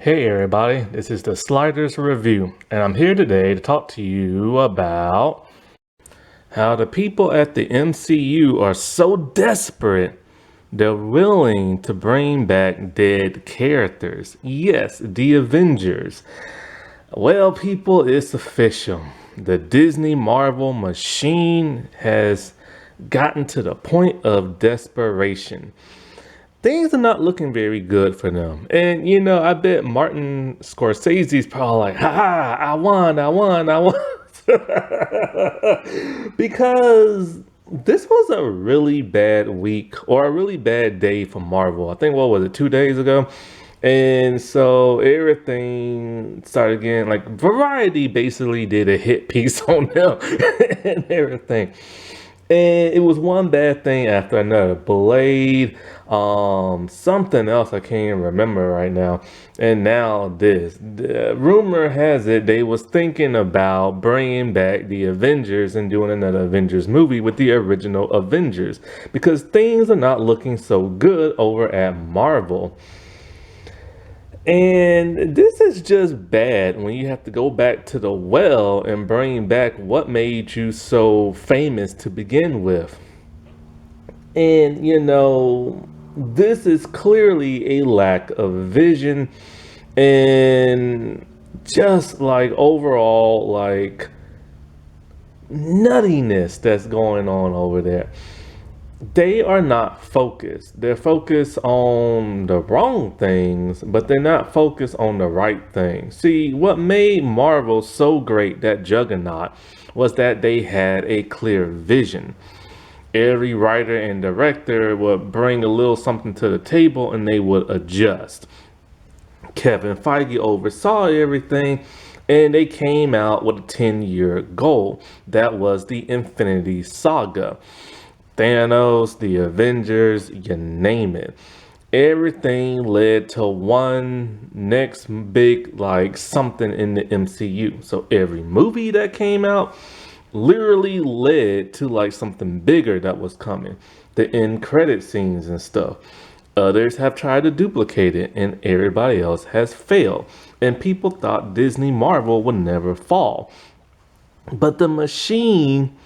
Hey everybody, this is the Sliders Review, and I'm here today to talk to you about how the people at the MCU are so desperate they're willing to bring back dead characters. Yes, the Avengers. Well, people, it's official. The Disney Marvel machine has gotten to the point of desperation. Things are not looking very good for them. And I bet Martin Scorsese's probably like, ha ha, I won. Because this was a really bad week or a really bad day for Marvel. I think, what was it, 2 days ago? And so everything started again. Like Variety basically did a hit piece on them and everything. And it was one bad thing after another. Blade, something else I can't even remember right now. And now this. The rumor has it they was thinking about bringing back the Avengers and doing another Avengers movie with the original Avengers because things are not looking so good over at Marvel. And this is just bad when you have to go back to the well and bring back what made you so famous to begin with. And this is clearly a lack of vision and just like overall like nuttiness that's going on over there. They are not focused. They're focused on the wrong things, but they're not focused on the right things. See, what made Marvel so great, that juggernaut, was that they had a clear vision. Every writer and director would bring a little something to the table and they would adjust. Kevin Feige oversaw everything and they came out with a 10-year goal. That was the Infinity Saga. Thanos, the Avengers, you name it. Everything led to one next big like something in the MCU. So every movie that came out literally led to like something bigger that was coming. The end credit scenes and stuff. Others have tried to duplicate it and everybody else has failed. And people thought Disney Marvel would never fall. But the machine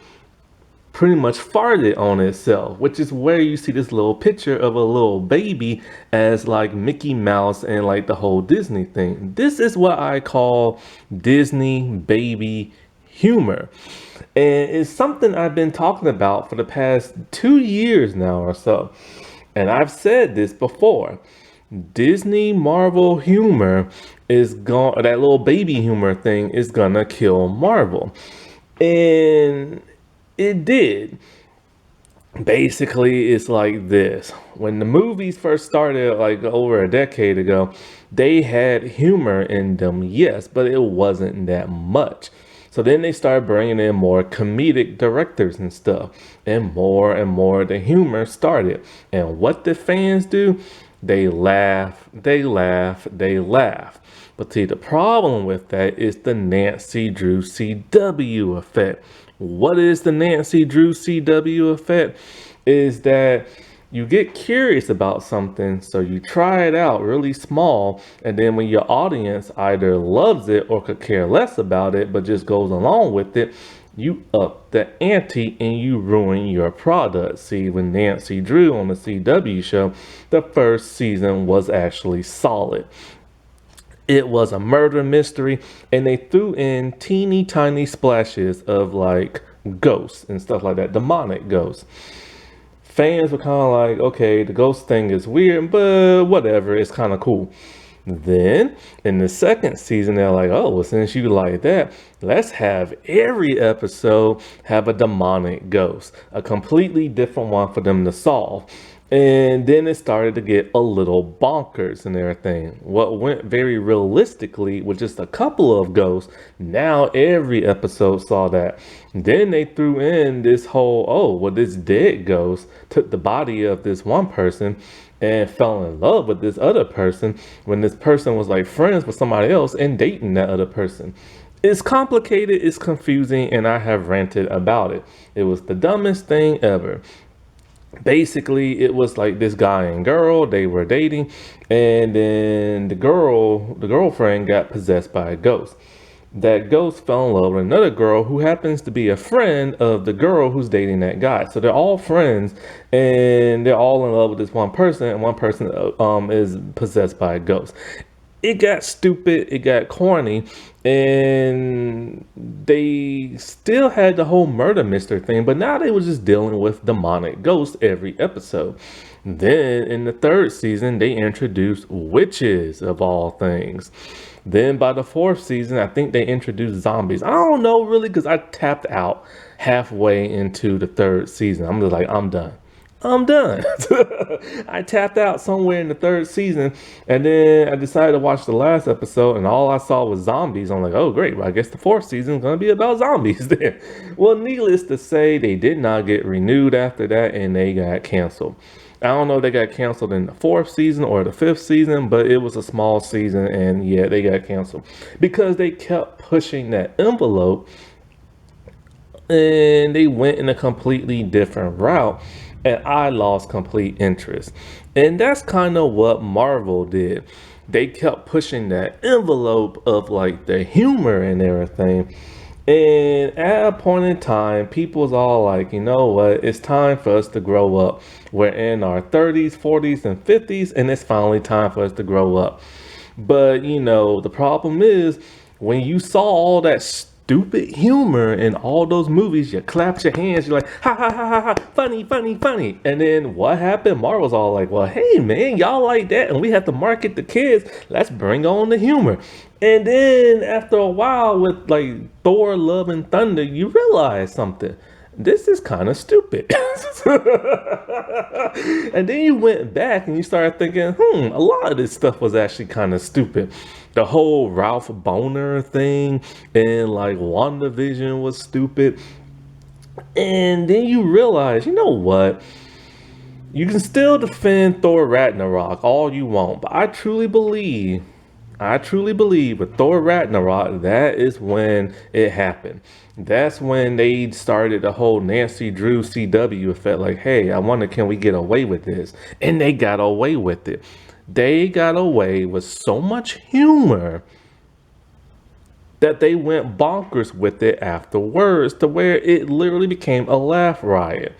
pretty much farted on itself, which is where you see this little picture of a little baby as like Mickey Mouse and like the whole Disney thing. This is what I call Disney baby humor. And it's something I've been talking about for the past 2 years now or so. And I've said this before. Disney Marvel humor is gone, that little baby humor thing is gonna kill Marvel. And it did. Basically, it's like this. When the movies first started, like over a decade ago, they had humor in them, yes, but it wasn't that much. So then they started bringing in more comedic directors and stuff, and more the humor started. And what the fans do? They laugh, they laugh, they laugh. But see, the problem with that is the Nancy Drew CW effect. What is the Nancy Drew CW effect? Is that you get curious about something, so you try it out really small, and then when your audience either loves it or could care less about it, but just goes along with it, you up the ante and you ruin your product. See, when Nancy Drew on the CW show, the first season was actually solid. It was a murder mystery, and they threw in teeny tiny splashes of like ghosts and stuff like that, demonic ghosts. Fans were kind of like, okay, the ghost thing is weird, but whatever, it's kind of cool. Then in the second season, they're like, oh, well, since you like that, let's have every episode have a demonic ghost, a completely different one for them to solve. And then it started to get a little bonkers and everything. What went very realistically with just a couple of ghosts, now every episode saw that. Then they threw in this whole, oh, well, this dead ghost took the body of this one person and fell in love with this other person when this person was like friends with somebody else and dating that other person. It's complicated, it's confusing, and I have ranted about it. It was the dumbest thing ever. Basically, it was like this guy and girl, they were dating, and then the girlfriend got possessed by a ghost. That ghost fell in love with another girl who happens to be a friend of the girl who's dating that guy. So they're all friends, and they're all in love with this one person, and one person is possessed by a ghost. It got stupid, it got corny, and they still had the whole murder mystery thing, but now they were just dealing with demonic ghosts every episode. Then in the third season, they introduced witches of all things. Then by the fourth season, I think they introduced zombies. I don't know really because I tapped out halfway into the third season. I'm just like, I'm done. I'm done. I tapped out somewhere in the third season, and then I decided to watch the last episode, and all I saw was zombies. I'm like, oh, great. Well, I guess the fourth season is going to be about zombies then. Well, needless to say, they did not get renewed after that, and they got canceled. I don't know if they got canceled in the fourth season or the fifth season, but it was a small season, and yeah, they got canceled because they kept pushing that envelope, and they went in a completely different route, and I lost complete interest. And that's kind of what Marvel did. They kept pushing that envelope of like the humor and everything. And at a point in time, people was all like, you know what, it's time for us to grow up. We're in our 30s, 40s, and 50s, and it's finally time for us to grow up. But, the problem is when you saw all that stupid humor in all those movies, you clapped your hands, you're like, ha ha ha ha ha, funny, funny, funny. And then what happened? Marvel's all like, well, hey man, y'all like that, and we have to market the kids. Let's bring on the humor. And then after a while with like Thor, Love and Thunder, you realize something. This is kind of stupid. And then you went back and you started thinking, a lot of this stuff was actually kind of stupid. The whole Ralph Boner thing and like WandaVision was stupid. And then you realize, you know what? You can still defend Thor Ragnarok all you want, but I truly believe with Thor Ragnarok, that is when it happened. That's when they started the whole Nancy Drew CW effect. Like, hey, I wonder, can we get away with this? And they got away with it. They got away with so much humor that they went bonkers with it afterwards to where it literally became a laugh riot.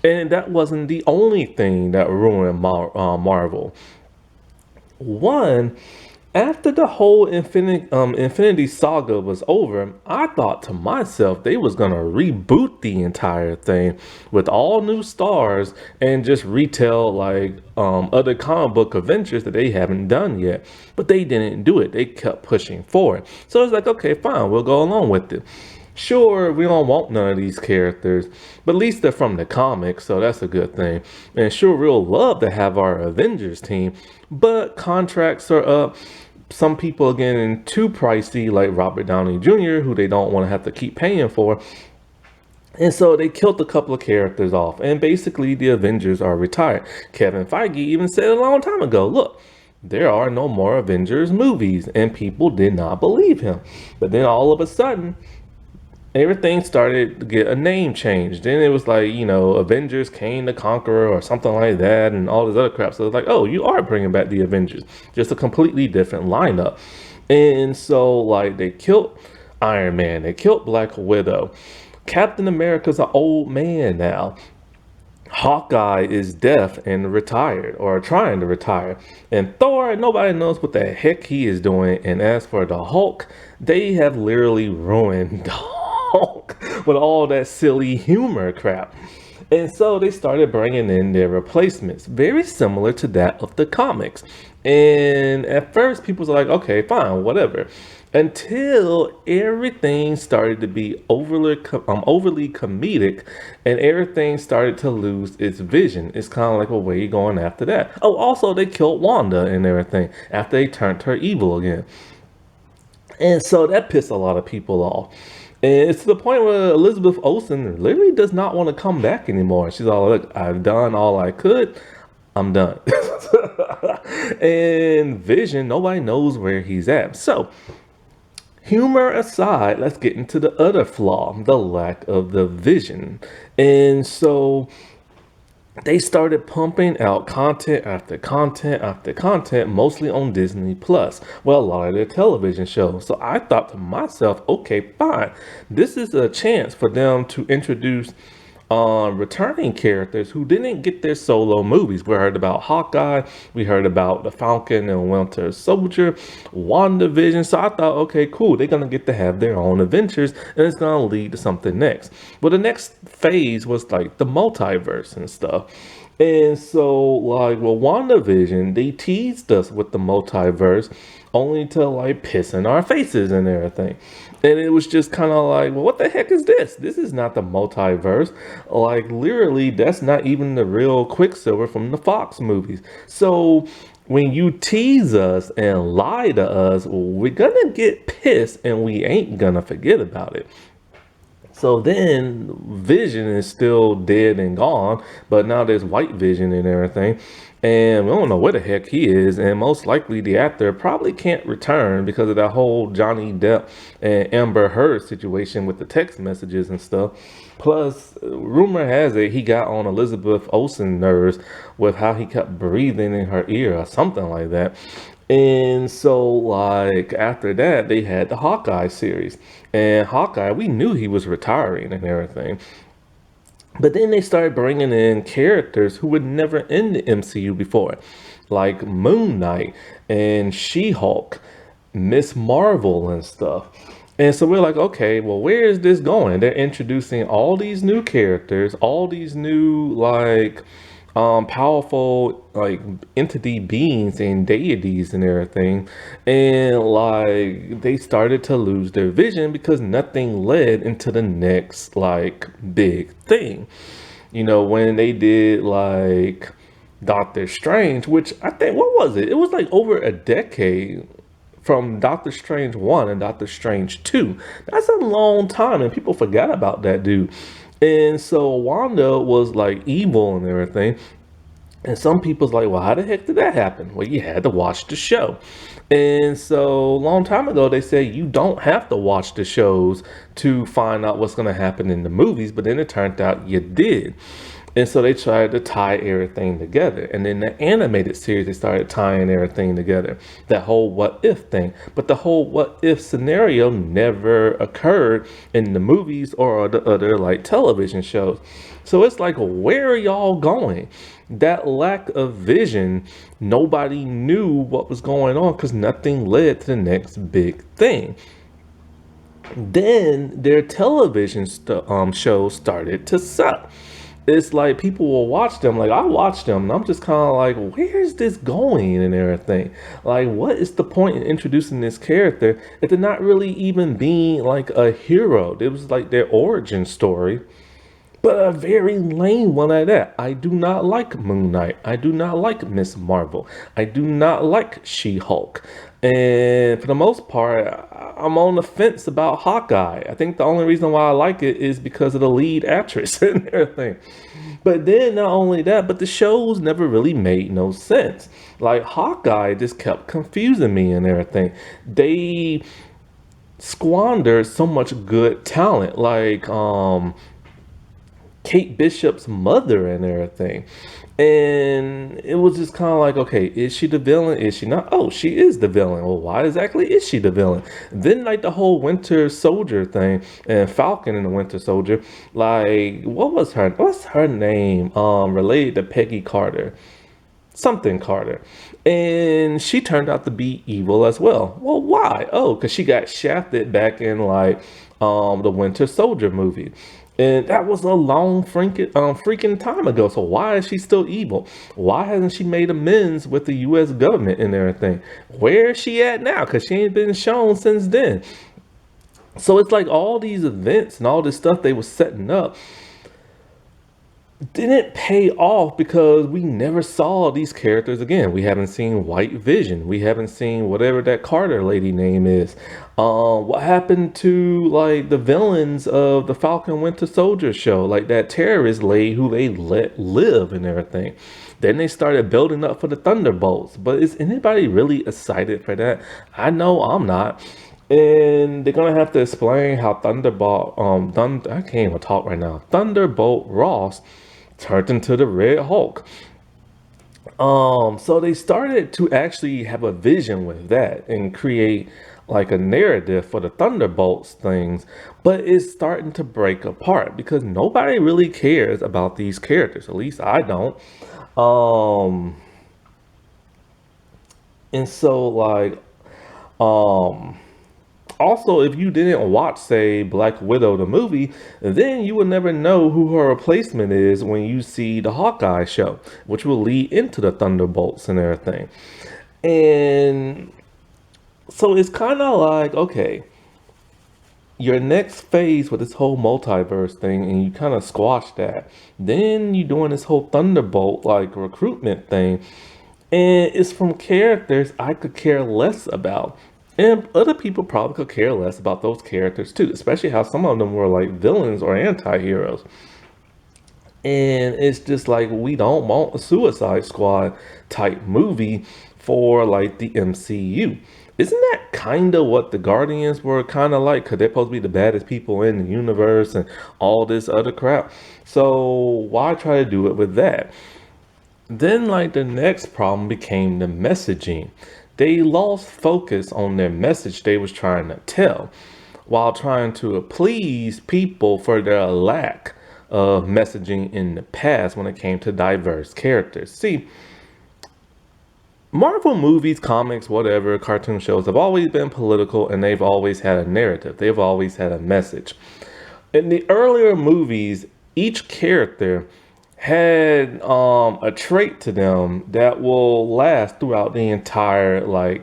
And that wasn't the only thing that ruined Marvel. One, after the whole Infinity Saga was over, I thought to myself they was gonna reboot the entire thing with all new stars and just retell like other comic book adventures that they haven't done yet. But they didn't do it. They kept pushing forward. So it's like, okay, fine, we'll go along with it. Sure, we don't want none of these characters, but at least they're from the comics, so that's a good thing. And sure, we'll love to have our Avengers team, but contracts are up. Some people are getting too pricey, like Robert Downey Jr., who they don't want to have to keep paying for. And so they killed a couple of characters off, and basically the Avengers are retired. Kevin Feige even said a long time ago, look, there are no more Avengers movies, and people did not believe him. But then all of a sudden, everything started to get a name change. Then it was like, Avengers Kane the Conqueror or something like that and all this other crap. So it's like, oh, you are bringing back the Avengers. Just a completely different lineup. And so, like, they killed Iron Man. They killed Black Widow. Captain America's an old man now. Hawkeye is deaf and retired or trying to retire. And Thor, nobody knows what the heck he is doing. And as for the Hulk, they have literally ruined with all that silly humor crap. And so they started bringing in their replacements, very similar to that of the comics. And at first, people were like, okay, fine, whatever. Until everything started to be overly comedic and everything started to lose its vision. It's kind of like, well, where are you going after that? Oh, also, they killed Wanda and everything after they turned her evil again. And so that pissed a lot of people off. And it's to the point where Elizabeth Olsen literally does not want to come back anymore. She's all, look, I've done all I could. I'm done. And Vision, nobody knows where he's at. So, humor aside, let's get into the other flaw, the lack of the vision. And so, they started pumping out content after content after content, mostly on Disney Plus. Well, a lot of their television shows. So I thought to myself, okay, fine. This is a chance for them to introduce returning characters who didn't get their solo movies. We heard about Hawkeye, we heard about the Falcon and Winter Soldier, WandaVision. So I thought, okay, cool, they're gonna get to have their own adventures, and it's gonna lead to something next. Well, the next phase was like the multiverse and stuff. And so, like, well, WandaVision, they teased us with the multiverse only to like piss in our faces and everything. And it was just kind of like, well, what the heck is this? This is not the multiverse. Like, literally, that's not even the real Quicksilver from the Fox movies. So, when you tease us and lie to us, we're gonna get pissed and we ain't gonna forget about it. So then Vision is still dead and gone, but now there's White Vision and everything. And we don't know where the heck he is. And most likely the actor probably can't return because of that whole Johnny Depp and Amber Heard situation with the text messages and stuff. Plus, rumor has it he got on Elizabeth Olsen nerves with how he kept breathing in her ear or something like that. And so, like, after that, they had the Hawkeye series. And Hawkeye, we knew he was retiring and everything. But then they started bringing in characters who were never in the MCU before, like Moon Knight and She-Hulk, Miss Marvel, and stuff. And so we're like, okay, well, where is this going? They're introducing all these new characters, all these new, like, powerful like entity beings and deities and everything, and like they started to lose their vision because nothing led into the next like big thing. You know, when they did like Doctor Strange, which I think, what was it, it was like over a decade from Doctor Strange 1 and Doctor Strange 2. That's a long time, and people forgot about that dude. And so Wanda was like evil and everything. And some people's like, well, how the heck did that happen? Well, you had to watch the show. And so a long time ago, they said you don't have to watch the shows to find out what's going to happen in the movies. But then it turned out you did. And so they tried to tie everything together. And then the animated series, they started tying everything together. That whole what if thing. But the whole what if scenario never occurred in the movies or the other like television shows. So it's like, where are y'all going? That lack of vision, nobody knew what was going on because nothing led to the next big thing. Then their television shows started to suck. It's like people will watch them, like I watched them, and I'm just kind of like, where's this going and everything? Like, what is the point in introducing this character if they're not really even being like a hero? It was like their origin story, but a very lame one at that. I do not like Moon Knight. I do not like Miss Marvel. I do not like She-Hulk. And for the most part, I'm on the fence about Hawkeye. I think the only reason why I like it is because of the lead actress and everything. But then not only that, but the shows never really made no sense. Like Hawkeye just kept confusing me and everything. They squandered so much good talent. Like Kate Bishop's mother and everything. And it was just kind of like, okay, is she the villain? Is she not? Oh, she is the villain. Well, why exactly is she the villain? Then like the whole Winter Soldier thing and Falcon and the Winter Soldier, like what's her name? Related to Peggy Carter. Something Carter. And she turned out to be evil as well. Well, why? Oh, because she got shafted back in like the Winter Soldier movie. And that was a long freaking time ago. So why is she still evil? Why hasn't she made amends with the U.S. government and everything? Where is she at now? Because she ain't been shown since then. So it's like all these events and all this stuff they were setting up didn't pay off because we never saw these characters again. We haven't seen White Vision. We haven't seen whatever that Carter lady name is. What happened to like the villains of the Falcon Winter Soldier show, like that terrorist lady who they let live and everything. Then they started building up for the Thunderbolts. But is anybody really excited for that? I know I'm not. And they're gonna have to explain how I can't even talk right now. Thunderbolt Ross turned into the Red Hulk. So they started to actually have a vision with that and create like a narrative for the Thunderbolts things, but it's starting to break apart because nobody really cares about these characters. At least I don't. Um, and so like um also, if you didn't watch, say, Black Widow, the movie, then you will never know who her replacement is when you see the Hawkeye show, which will lead into the Thunderbolts and everything. And so it's kind of like, okay, your next phase with this whole multiverse thing, and you kind of squash that. Then you doing this whole Thunderbolt like recruitment thing, and it's from characters I could care less about. And other people probably could care less about those characters too, especially how some of them were like villains or anti-heroes. And it's just like we don't want a Suicide Squad type movie for like the MCU. Isn't that kind of what the Guardians were kind of like? Because they're supposed to be the baddest people in the universe and all this other crap. So why try to do it with that? Then, like, the next problem became the messaging. They lost focus on their message they was trying to tell while trying to please people for their lack of messaging in the past when it came to diverse characters. See, Marvel movies, comics, whatever, cartoon shows have always been political and they've always had a narrative. They've always had a message. In the earlier movies, each character had a trait to them that will last throughout the entire like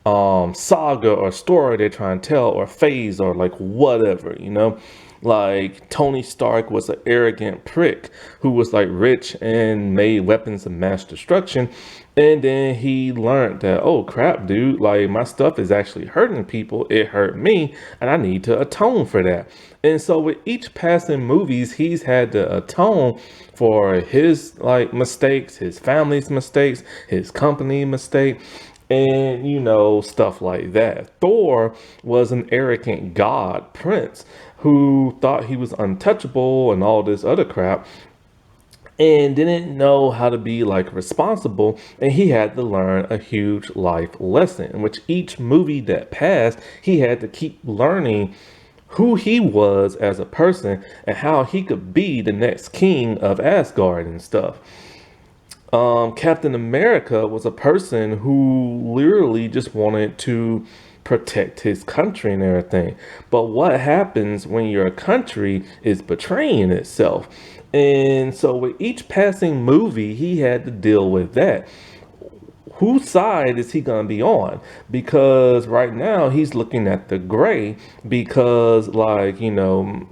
saga or story they're trying to tell or phase or like whatever, you know. Like Tony Stark was an arrogant prick who was like rich and made weapons of mass destruction. And then he learned that, oh crap, dude, like my stuff is actually hurting people. It hurt me and I need to atone for that. And so with each passing movies, he's had to atone for his like mistakes, his family's mistakes, his company mistake, and you know, stuff like that. Thor was an arrogant god prince who thought he was untouchable and all this other crap and didn't know how to be like responsible, and he had to learn a huge life lesson in which each movie that passed he had to keep learning who he was as a person and how he could be the next king of Asgard and stuff. Captain America was a person who literally just wanted to protect his country and everything. But what happens when your country is betraying itself? And so with each passing movie, he had to deal with that. Whose side is he going to be on? Because right now he's looking at the gray because, like, you know,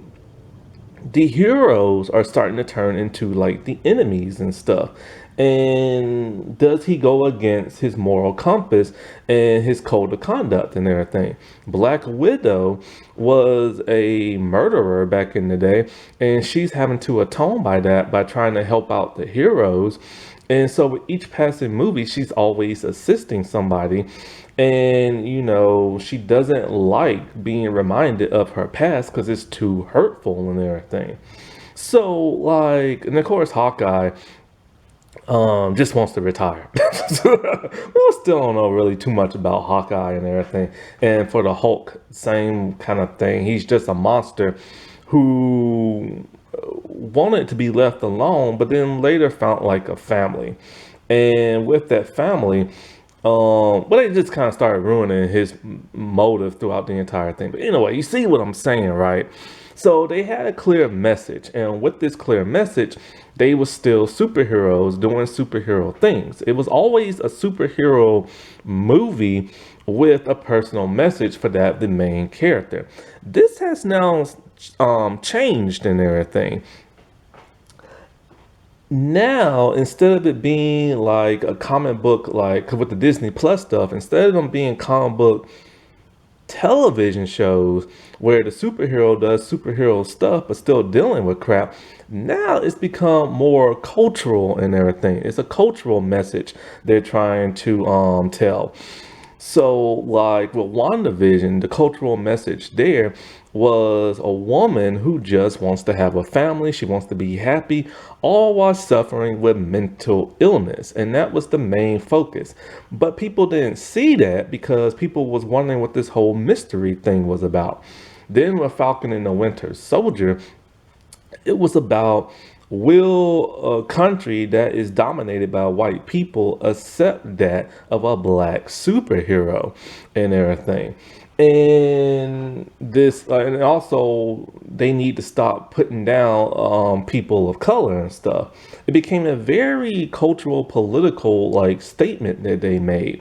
the heroes are starting to turn into like the enemies and stuff. And does he go against his moral compass and his code of conduct and everything? Black Widow was a murderer back in the day, and she's having to atone by that by trying to help out the heroes. And so with each passing movie, she's always assisting somebody. And, you know, she doesn't like being reminded of her past because it's too hurtful and everything. So, like, and of course, Hawkeye just wants to retire. We still don't know really too much about Hawkeye and everything. And for the Hulk, same kind of thing. He's just a monster who wanted to be left alone, but then later found like a family. And with that family, but it just kind of started ruining his motive throughout the entire thing. But anyway, you see what I'm saying, right? So they had a clear message, and with this clear message, they were still superheroes doing superhero things. It was always a superhero movie with a personal message for the main character. This has now changed and everything. Now, instead of it being like a comic book, like with the Disney Plus stuff, instead of them being comic book television shows where the superhero does superhero stuff but still dealing with crap, now it's become more cultural and everything. It's a cultural message they're trying to tell. So, like with WandaVision, the cultural message there was a woman who just wants to have a family, she wants to be happy, all while suffering with mental illness. And that was the main focus. But people didn't see that because people was wondering what this whole mystery thing was about. Then with Falcon and the Winter Soldier, it was about, will a country that is dominated by white people accept that of a black superhero and everything. And this and also they need to stop putting down people of color and stuff. It became a very cultural political like statement that they made.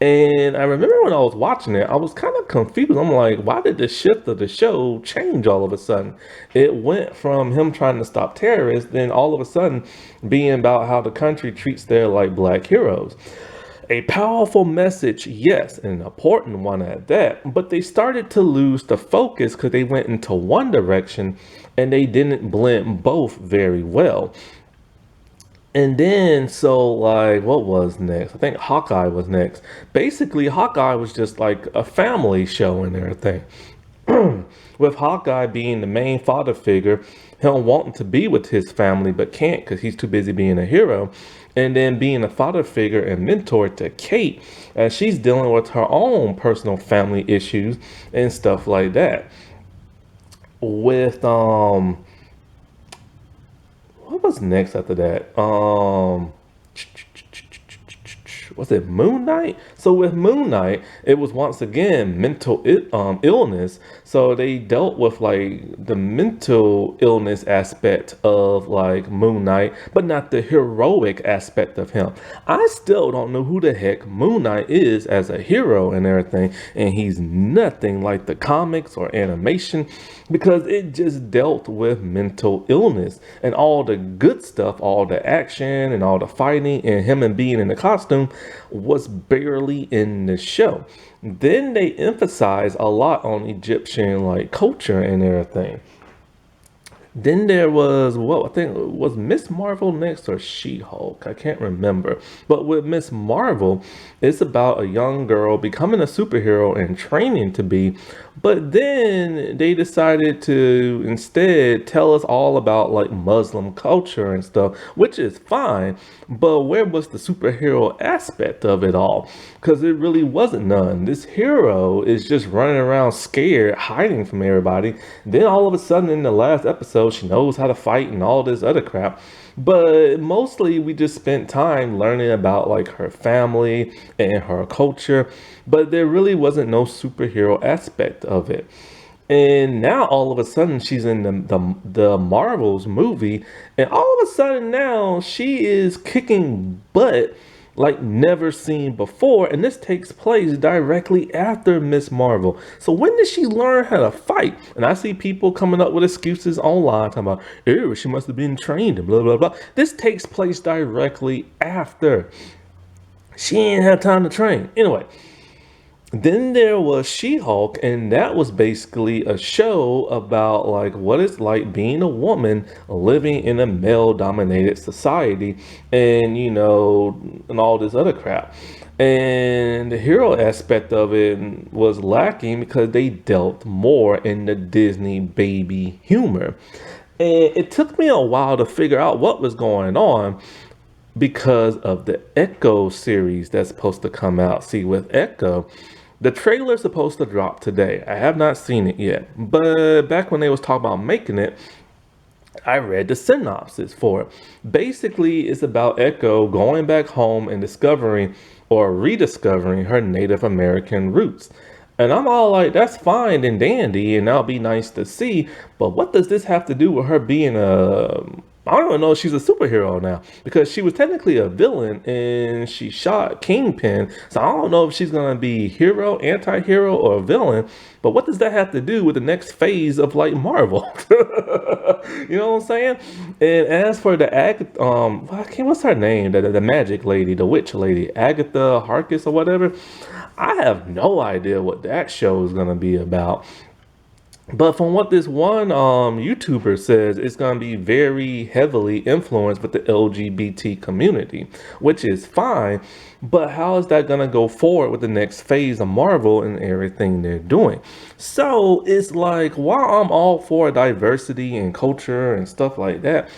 And I remember when I was watching it, I was kind of confused. I'm like, why did the shift of the show change all of a sudden? It went from him trying to stop terrorists, then all of a sudden being about how the country treats their like black heroes. A powerful message, yes, and an important one at that, but they started to lose the focus because they went into one direction and they didn't blend both very well. And then, so like, what was next? I think Hawkeye was next. Basically, Hawkeye was just like a family show and everything. With Hawkeye being the main father figure, him wanting to be with his family but can't because he's too busy being a hero. And then being a father figure and mentor to Kate as she's dealing with her own personal family issues and stuff like that. With what was next after that? Was it Moon Knight? So with Moon Knight, it was once again illness. So they dealt with like the mental illness aspect of like Moon Knight, but not the heroic aspect of him. I still don't know who the heck Moon Knight is as a hero and everything, and he's nothing like the comics or animation because it just dealt with mental illness and all the good stuff, all the action and all the fighting and him and being in the costume was barely in the show. Then they emphasize a lot on Egyptian like culture and everything. Then there was, what I think was Miss Marvel next or She-Hulk. I can't remember. But with Miss Marvel, it's about a young girl becoming a superhero and training to be. But then they decided to instead tell us all about like Muslim culture and stuff, which is fine. But where was the superhero aspect of it all? Because it really wasn't none. This hero is just running around scared, hiding from everybody. Then all of a sudden in the last episode, she knows how to fight and all this other crap. But mostly we just spent time learning about like her family and her culture. But there really wasn't no superhero aspect of it. And now all of a sudden she's in the Marvels movie, and all of a sudden now she is kicking butt like never seen before, and this takes place directly after Miss Marvel. So when did she learn how to fight? And I see people coming up with excuses online talking about, ew, she must have been trained and blah blah blah. This takes place directly after. She ain't had time to train. Anyway, then there was She-Hulk, and that was basically a show about like what it's like being a woman living in a male-dominated society, and you know, and all this other crap. And the hero aspect of it was lacking because they dealt more in the Disney baby humor. And it took me a while to figure out what was going on because of the Echo series that's supposed to come out. See, with Echo, the trailer's supposed to drop today. I have not seen it yet, but back when they was talking about making it, I read the synopsis for it. Basically, it's about Echo going back home and discovering or rediscovering her Native American roots. And I'm all like, that's fine and dandy, and that'll be nice to see. But what does this have to do with her being I don't even know if she's a superhero now, because she was technically a villain and she shot Kingpin. So I don't know if she's going to be hero, anti-hero, or villain. But what does that have to do with the next phase of like Marvel? You know what I'm saying? And as for the what's her name? The magic lady, the witch lady, Agatha Harkness or whatever. I have no idea what that show is going to be about. But from what this one YouTuber says, it's going to be very heavily influenced with the LGBT community, which is fine. But how is that going to go forward with the next phase of Marvel and everything they're doing? So it's like, while I'm all for diversity and culture and stuff like that,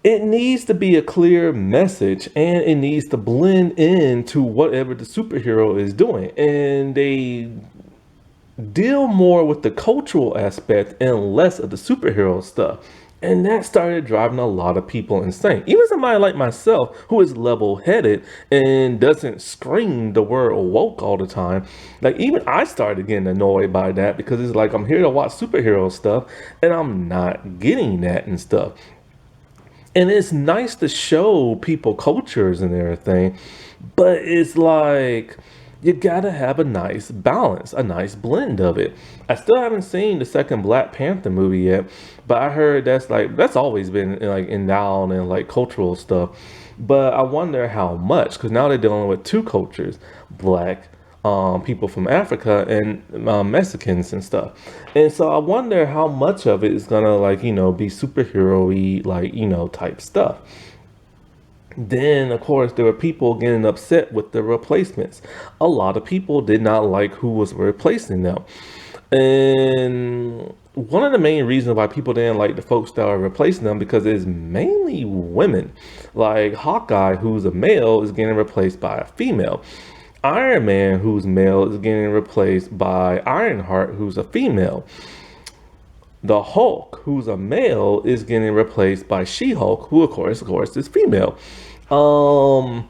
it needs to be a clear message and it needs to blend into whatever the superhero is doing. And they deal more with the cultural aspect and less of the superhero stuff. And that started driving a lot of people insane. Even somebody like myself, who is level headed and doesn't scream the word woke all the time. Like, even I started getting annoyed by that because it's like, I'm here to watch superhero stuff and I'm not getting that and stuff. And it's nice to show people cultures and everything, but it's like, you gotta have a nice balance, a nice blend of it. I still haven't seen the second Black Panther movie yet, but I heard that's always been like endowed and like cultural stuff. But I wonder how much, because now they're dealing with two cultures, black people from Africa and Mexicans and stuff. And so I wonder how much of it is gonna like, be superhero-y, like, type stuff. Then, of course, there were people getting upset with the replacements. A lot of people did not like who was replacing them. And one of the main reasons why people didn't like the folks that are replacing them because it's mainly women. Like Hawkeye, who's a male, is getting replaced by a female. Iron Man, who's male, is getting replaced by Ironheart, who's a female. The Hulk, who's a male, is getting replaced by She-Hulk, who of course, is female. Um,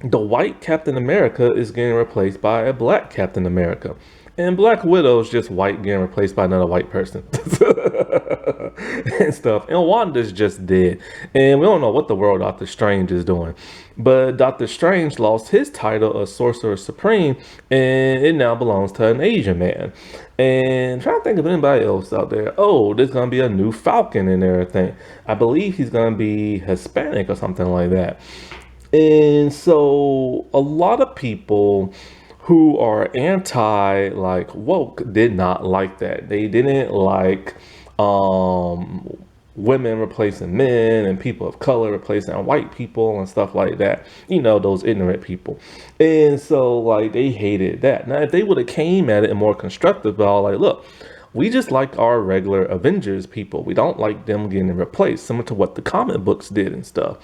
the white Captain America is getting replaced by a black Captain America. And Black Widow is just white getting replaced by another white person. And stuff. And Wanda's just dead. And we don't know what the world Doctor Strange is doing. But Doctor Strange lost his title of Sorcerer Supreme, and it now belongs to an Asian man. And I'm trying to think of anybody else out there. Oh, there's going to be a new Falcon and everything. I believe he's going to be Hispanic or something like that. And so a lot of people who are anti like woke did not like that. They didn't like um women replacing men and people of color replacing white people and stuff like that. Those ignorant people. And so like they hated that. Now if they would have came at it in more constructive, but all like, look, we just like our regular Avengers people. We don't like them getting replaced, similar to what the comic books did and stuff.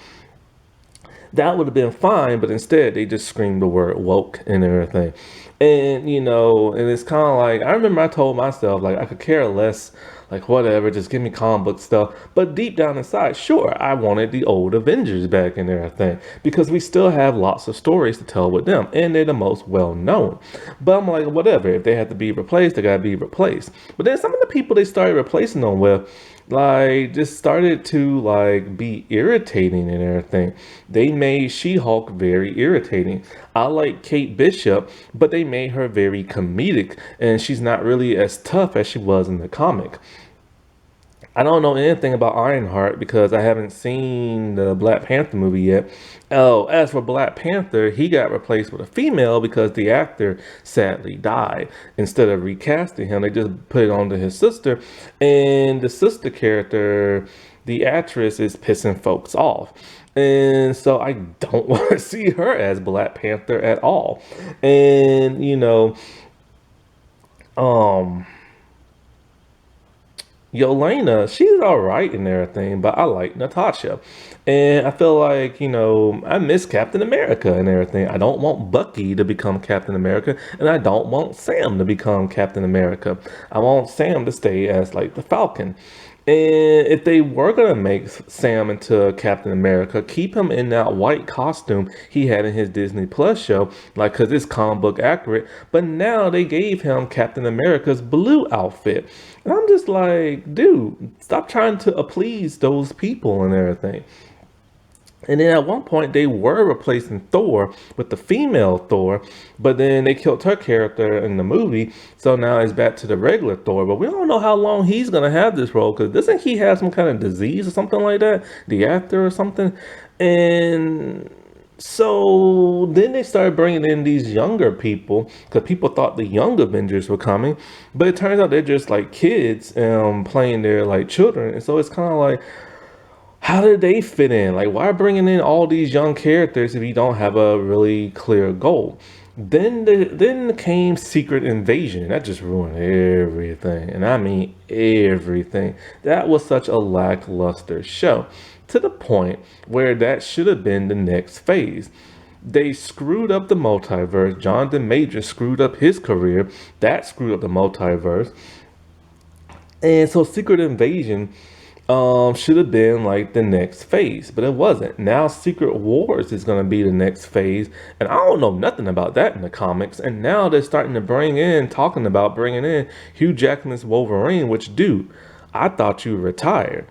That would have been fine, but instead they just screamed the word woke and everything. And it's kind of like, I remember I told myself, like, I could care less, like, whatever, just give me comic book stuff. But deep down inside, sure, I wanted the old Avengers back and everything, because we still have lots of stories to tell with them, and they're the most well known. But I'm like, whatever, if they have to be replaced, they gotta be replaced. But then some of the people they started replacing them with, like, just started to like be irritating and everything. They made She-Hulk very irritating. I like Kate Bishop, but they made her very comedic, and she's not really as tough as she was in the comic. I don't know anything about Ironheart because I haven't seen the Black Panther movie yet. Oh, as for Black Panther, he got replaced with a female because the actor sadly died. Instead of recasting him, they just put it on to his sister. And the sister character, the actress, is pissing folks off. And so I don't want to see her as Black Panther at all. And, um, Yelena, she's all right and everything, but I like Natasha. And I feel like, I miss Captain America and everything. I don't want Bucky to become Captain America, and I don't want Sam to become Captain America. I want Sam to stay as like the Falcon. And if they were gonna make Sam into Captain America, keep him in that white costume he had in his Disney Plus show, like, cause it's comic book accurate. But now they gave him Captain America's blue outfit, and I'm just like, dude, stop trying to please those people and everything. And then at one point they were replacing Thor with the female Thor, but then they killed her character in the movie, so now it's back to the regular Thor. But we don't know how long he's gonna have this role, because doesn't he have some kind of disease or something like that? The actor or something? And So then they started bringing in these younger people because people thought the young Avengers were coming, but it turns out they're just like kids playing their like children. And so it's kind of like, how did they fit in? Like, why bringing in all these young characters if you don't have a really clear goal? Then came Secret Invasion. That just ruined everything, and I mean everything. That was such a lackluster show, to the point where that should have been the next phase. They screwed up the multiverse. Jonathan Major screwed up his career. That screwed up the multiverse. And so Secret Invasion should have been like the next phase, but it wasn't. Now Secret Wars is going to be the next phase, and I don't know nothing about that in the comics. And now they're starting to talking about bringing in Hugh Jackman's Wolverine, which, dude, I thought you retired.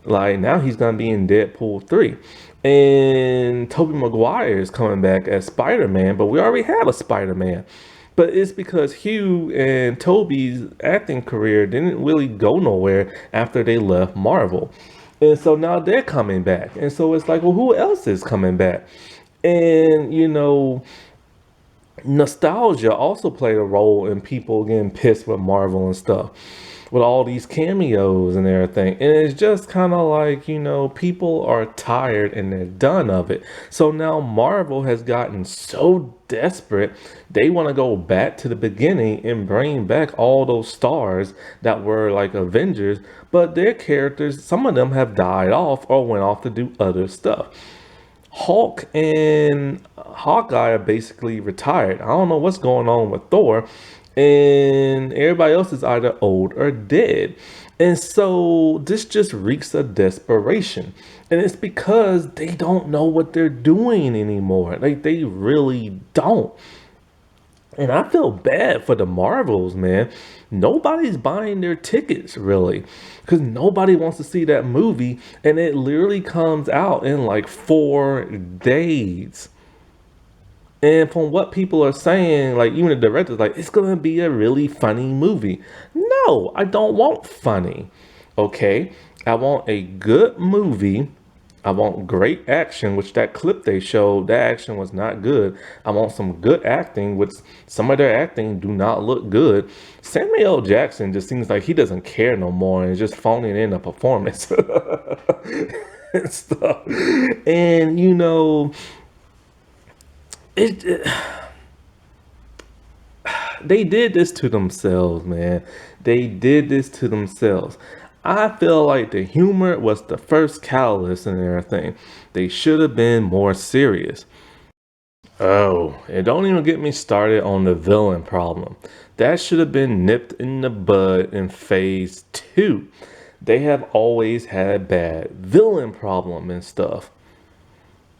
Like, now he's going to be in Deadpool 3. And Tobey Maguire is coming back as Spider-Man, but we already have a Spider-Man. But it's because Hugh and Toby's acting career didn't really go nowhere after they left Marvel. And so now they're coming back. And so it's like, well, who else is coming back? And, nostalgia also played a role in people getting pissed with Marvel and stuff, with all these cameos and everything. And it's just kind of like, people are tired and they're done of it. So now Marvel has gotten so desperate, they want to go back to the beginning and bring back all those stars that were like Avengers, but their characters, some of them have died off or went off to do other stuff. Hulk and Hawkeye are basically retired. I don't know what's going on with Thor, and everybody else is either old or dead. And so this just reeks of desperation. And it's because they don't know what they're doing anymore. Like, they really don't. And I feel bad for the Marvels, man. Nobody's buying their tickets, really, because nobody wants to see that movie. And it literally comes out in like 4 days. And from what people are saying, like even the director's like, it's going to be a really funny movie. No, I don't want funny. Okay. I want a good movie. I want great action, which that clip they showed, that action was not good. I want some good acting, which some of their acting do not look good. Samuel L. Jackson just seems like he doesn't care no more and is just phoning in a performance and stuff. And, it they did this to themselves, man. They did this to themselves. I feel like the humor was the first catalyst and everything. They should have been more serious. Oh, and don't even get me started on the villain problem. That should have been nipped in the bud in phase 2. They have always had bad villain problem and stuff.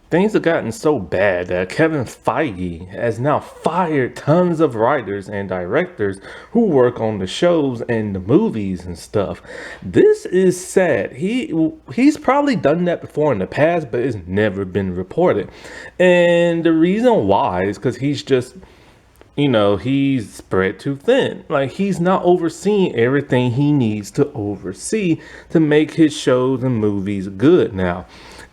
Things have gotten so bad that Kevin Feige has now fired tons of writers and directors who work on the shows and the movies and stuff. This is sad. He's probably done that before in the past, but it's never been reported. And the reason why is because he's just, he's spread too thin. Like, he's not overseeing everything he needs to oversee to make his shows and movies good now.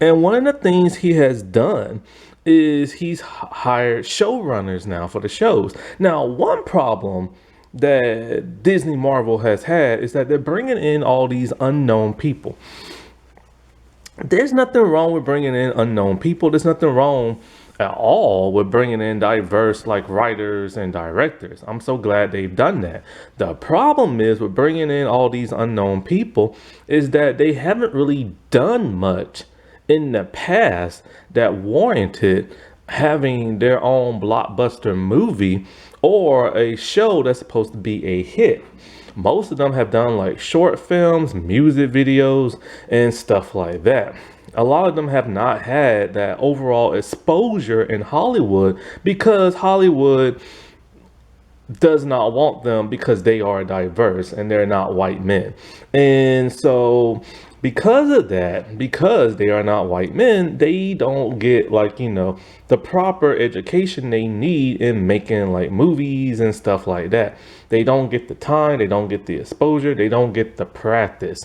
And one of the things he has done is he's hired showrunners now for the shows. Now, one problem that Disney Marvel has had is that they're bringing in all these unknown people. There's nothing wrong with bringing in unknown people. There's nothing wrong at all with bringing in diverse like writers and directors. I'm so glad they've done that. The problem is with bringing in all these unknown people is that they haven't really done much in the past that warranted having their own blockbuster movie or a show that's supposed to be a hit. Most of them have done like short films, music videos, and stuff like that. A lot of them have not had that overall exposure in Hollywood because Hollywood does not want them because they are diverse and they're not white men. And so because of that, because they are not white men, they don't get like, the proper education they need in making like movies and stuff like that. They don't get the time, they don't get the exposure, they don't get the practice.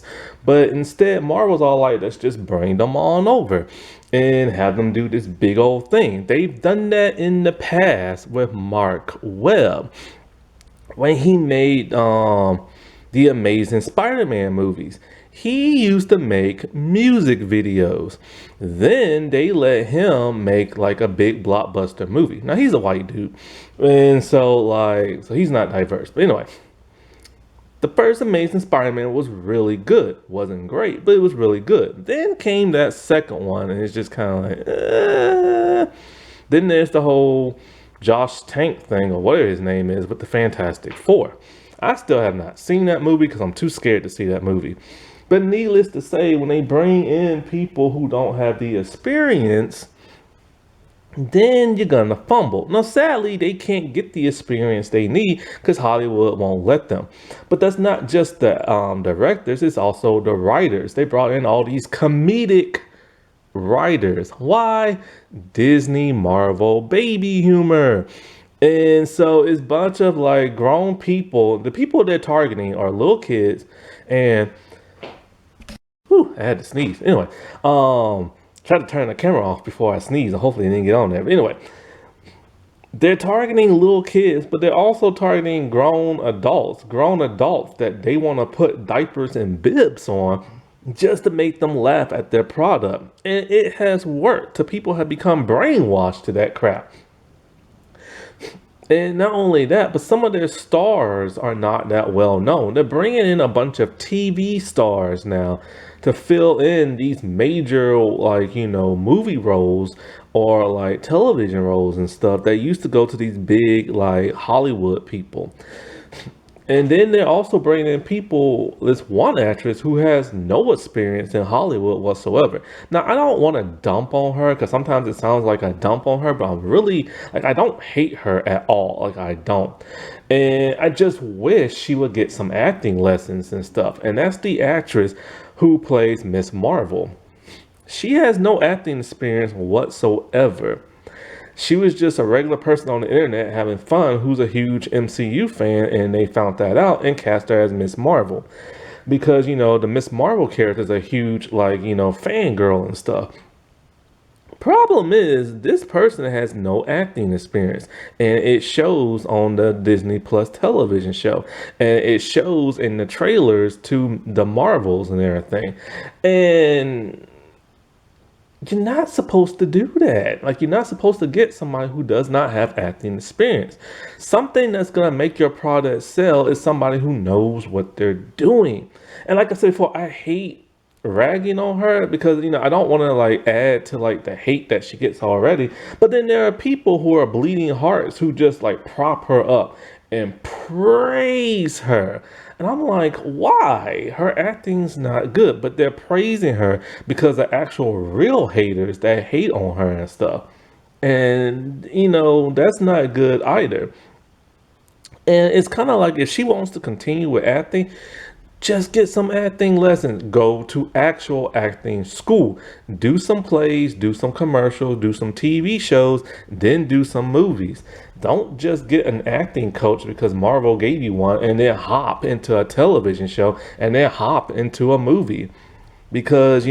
But instead, Marvel's all like, let's just bring them on over. and have them do this big old thing. They've done that in the past with Mark Webb when he made the Amazing Spider-Man movies. He used to make music videos. Then they let him make like a big blockbuster movie. Now he's a white dude, and so he's not diverse. But anyway, the first Amazing Spider-Man was really good. Wasn't great, but it was really good. Then came that second one, and it's just kind of like, Then there's the whole Josh Tank thing, or whatever his name is, with the Fantastic Four. I still have not seen that movie because I'm too scared to see that movie. But needless to say, when they bring in people who don't have the experience, then you're gonna fumble. Now, sadly, they can't get the experience they need because Hollywood won't let them. But that's not just the directors; it's also the writers. They brought in all these comedic writers. Why? Disney, Marvel, baby humor. And so it's a bunch of like grown people. The people they're targeting are little kids, and whew, I had to sneeze. Anyway, tried to turn the camera off before I sneeze, and hopefully it didn't get on there. But anyway, they're targeting little kids, but they're also targeting grown adults that they want to put diapers and bibs on just to make them laugh at their product. And it has worked. So people have become brainwashed to that crap. And not only that, but some of their stars are not that well known. They're bringing in a bunch of TV stars now to fill in these major, movie roles or like television roles and stuff that used to go to these big, like Hollywood people. And then they're also bringing in people, this one actress who has no experience in Hollywood whatsoever. Now, I don't want to dump on her because sometimes it sounds like I dump on her, but I'm really, I don't hate her at all. Like, I don't. And I just wish she would get some acting lessons and stuff. And that's the actress who plays Miss Marvel. She has no acting experience whatsoever. She was just a regular person on the internet having fun who's a huge MCU fan, and they found that out and cast her as Miss Marvel. Because, the Miss Marvel character is a huge, fangirl and stuff. Problem is, this person has no acting experience, and it shows on the Disney Plus television show, and it shows in the trailers to the Marvels and everything. And you're not supposed to do that. Like, you're not supposed to get somebody who does not have acting experience. Something that's going to make your product sell is somebody who knows what they're doing. And like I said before, I hate ragging on her because, I don't want to add to the hate that she gets already. But then there are people who are bleeding hearts who just prop her up and praise her. And I'm like, why? Her acting's not good, but they're praising her because of actual real haters that hate on her and stuff. And, that's not good either. And it's kind of like if she wants to continue with acting, just get some acting lessons. Go to actual acting school. Do some plays, do some commercials, do some TV shows, then do some movies. Don't just get an acting coach because Marvel gave you one and then hop into a television show and then hop into a movie. Because,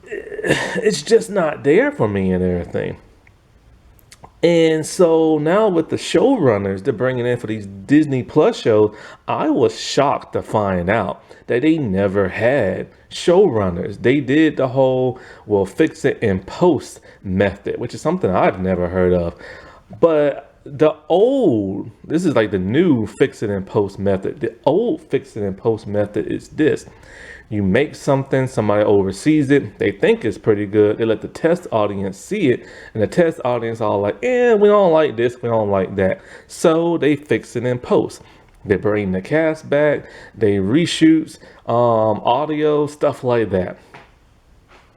it's just not there for me and everything. And so now with the showrunners they're bringing in for these Disney Plus shows, I was shocked to find out that they never had showrunners. They did the whole, well, fix it in post method, which is something I've never heard of. But this is like the new fix it in post method. The old fix it in post method is this. You make something, somebody oversees it, they think it's pretty good, they let the test audience see it, and the test audience all like, we don't like this, we don't like that. So they fix it in post. They bring the cast back, they reshoots, audio, stuff like that.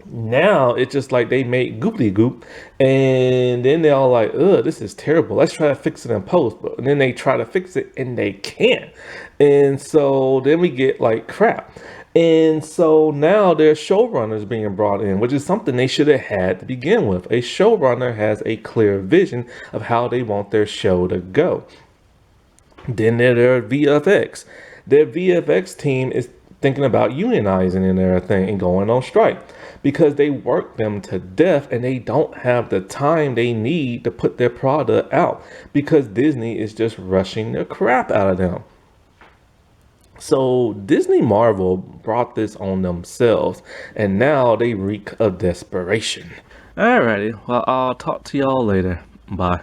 Now it's just like they make goopy goop, and then they're all like, this is terrible, let's try to fix it in post. But then they try to fix it and they can't. And so then we get crap. And so now there's showrunners being brought in, which is something they should have had to begin with. A showrunner has a clear vision of how they want their show to go. Then their VFX. Their VFX team is thinking about unionizing and everything and going on strike because they work them to death and they don't have the time they need to put their product out because Disney is just rushing the crap out of them. So Disney Marvel brought this on themselves and now they reek of desperation. Alrighty, well, I'll talk to y'all later. Bye.